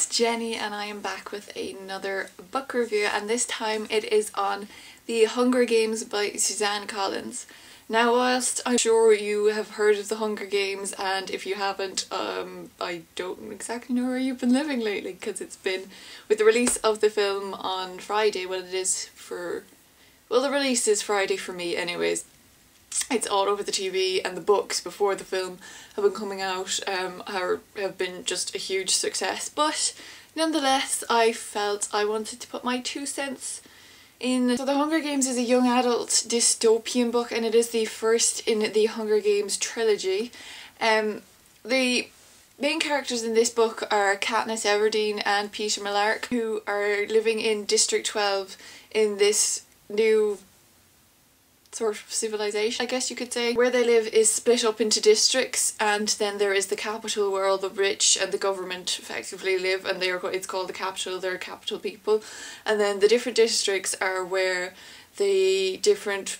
it's Jenny and I am back with another book review, and this time it is on The Hunger Games by Suzanne Collins. Now, whilst I'm sure you have heard of the Hunger Games, and if you haven't, I don't exactly know where you've been living lately, because it's been, with the release of the film on Friday, well the release is Friday for me anyways. It's all over the TV, and the books before the film have been coming out have been just a huge success, but nonetheless I felt I wanted to put my 2 cents in. So The Hunger Games is a young adult dystopian book, and it is the first in the Hunger Games trilogy. The main characters in this book are Katniss Everdeen and Peeta Mellark, who are living in District 12 in this new sort of civilization, I guess you could say. Where they live is split up into districts, and then there is the capital where all the rich and the government effectively live, and it's called the capital, they're capital people. And then the different districts are where the different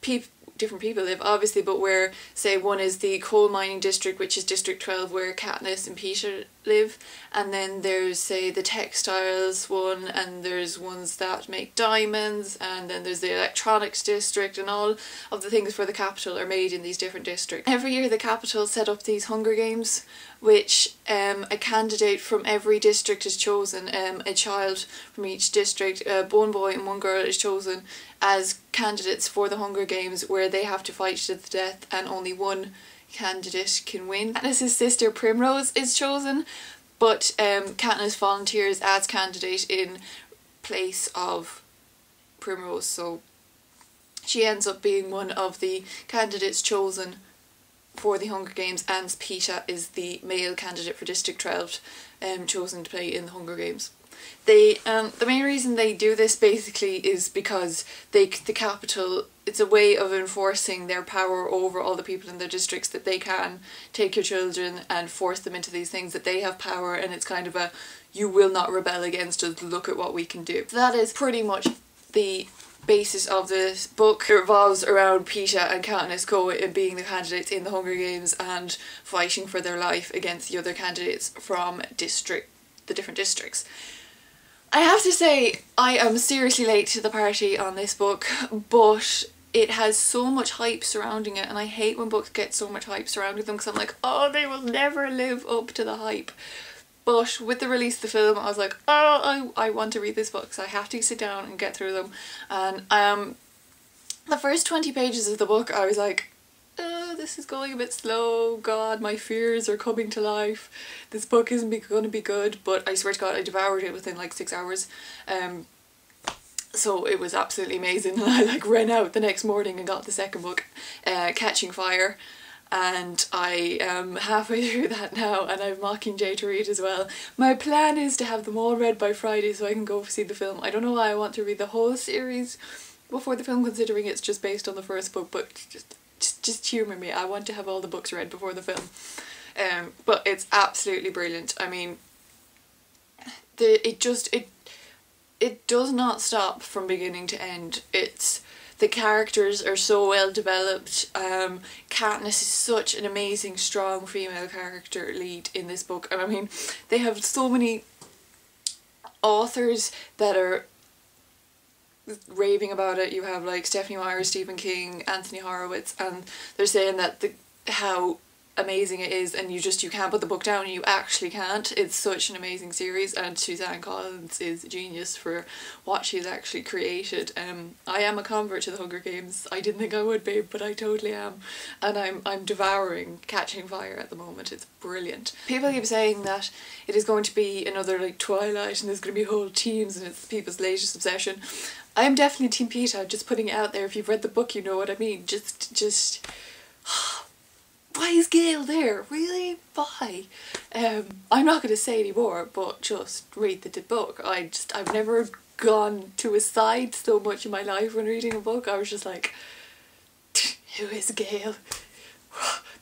people live, obviously, but where, say, one is the coal mining district, which is District 12, where Katniss and Peeta live, and then there's, say, the textiles one, and there's ones that make diamonds, and then there's the electronics district, and all of the things for the capital are made in these different districts. Every year the capital set up these Hunger Games, which a candidate from every district is chosen. A child from each district, one boy and one girl, is chosen as candidates for the Hunger Games, where they have to fight to the death and only one candidate can win. Katniss's sister Primrose is chosen, but Katniss volunteers as candidate in place of Primrose, so she ends up being one of the candidates chosen for the Hunger Games, and Peeta is the male candidate for District 12 chosen to play in the Hunger Games. The main reason they do this basically is because the capital, it's a way of enforcing their power over all the people in their districts, that they can take your children and force them into these things, that they have power, and it's kind of a, you will not rebel against us, look at what we can do. So that is pretty much the basis of this book. It revolves around Peeta and Katniss being the candidates in the Hunger Games and fighting for their life against the other candidates from the different districts. I have to say, I am seriously late to the party on this book, but it has so much hype surrounding it, and I hate when books get so much hype surrounding them, because I'm like, oh, they will never live up to the hype. But with the release of the film, I was like, oh, I want to read this book, so I have to sit down and get through them. And the first 20 pages of the book, I was like, oh, this is going a bit slow, God, my fears are coming to life. This book isn't going to be good, but I swear to God, I devoured it within like 6 hours. So it was absolutely amazing, and I like ran out the next morning and got the second book, Catching Fire. And I am halfway through that now, and I have Mockingjay to read as well. My plan is to have them all read by Friday so I can go see the film. I don't know why I want to read the whole series before the film, considering it's just based on the first book, but just humour me. I want to have all the books read before the film. But it's absolutely brilliant. I mean, it does not stop from beginning to end. The characters are so well developed. Katniss is such an amazing, strong female character lead in this book, and I mean, they have so many authors that are raving about it. You have like Stephanie Meyer, Stephen King, Anthony Horowitz, and they're saying that how amazing it is, and you can't put the book down, and you actually can't. It's such an amazing series, and Suzanne Collins is a genius for what she's actually created. I am a convert to the Hunger Games. I didn't think I would be, but I totally am, and I'm devouring Catching Fire at the moment. It's brilliant. People keep saying that it is going to be another like Twilight, and there's going to be whole teams, and it's people's latest obsession. I am definitely Team Peeta, just putting it out there. If you've read the book, you know what I mean. Just why is Gale there? Really? Why? I'm not going to say any more, but just read the book. I've never gone to a side so much in my life when reading a book. I was just like, who is Gale?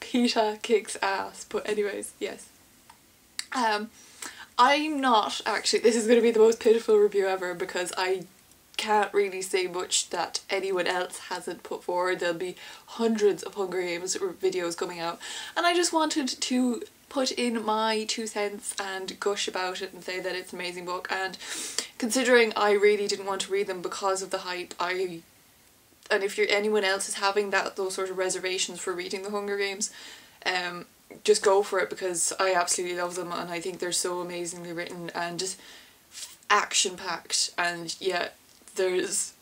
Peeta kicks ass. But anyways, yes. I'm not actually, this is going to be the most pitiful review ever, because I can't really say much that anyone else hasn't put forward. There'll be hundreds of Hunger Games videos coming out, and I just wanted to put in my 2 cents and gush about it and say that it's an amazing book. And considering I really didn't want to read them because of the hype, and if anyone else is having those sort of reservations for reading the Hunger Games, just go for it, because I absolutely love them and I think they're so amazingly written and just action packed. And yeah, there's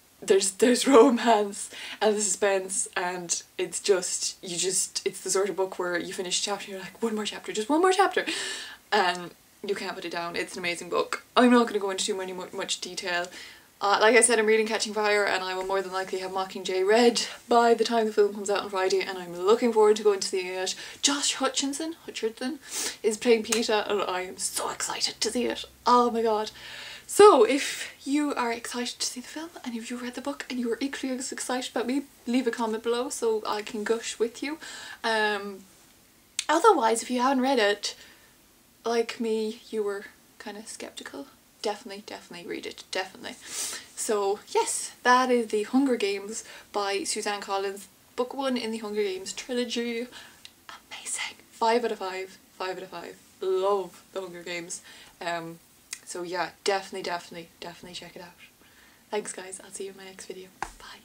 romance and the suspense, and it's the sort of book where you finish a chapter and you're like, one more chapter, just one more chapter, and you can't put it down. It's an amazing book. I'm not going to go into too much detail. Like I said, I'm reading Catching Fire, and I will more than likely have Mockingjay read by the time the film comes out on Friday, and I'm looking forward to going to see it. Josh Hutcherson is playing Peeta, and I am so excited to see it. Oh my god. So if you are excited to see the film, and if you read the book and you are equally as excited about me, leave a comment below so I can gush with you. Otherwise, if you haven't read it, like me, you were kind of skeptical, definitely read it, definitely. So yes, that is The Hunger Games by Suzanne Collins, book 1 in the Hunger Games trilogy. Amazing. 5 out of 5. 5 out of 5. Love the Hunger Games. So yeah, definitely check it out. Thanks guys, I'll see you in my next video. Bye.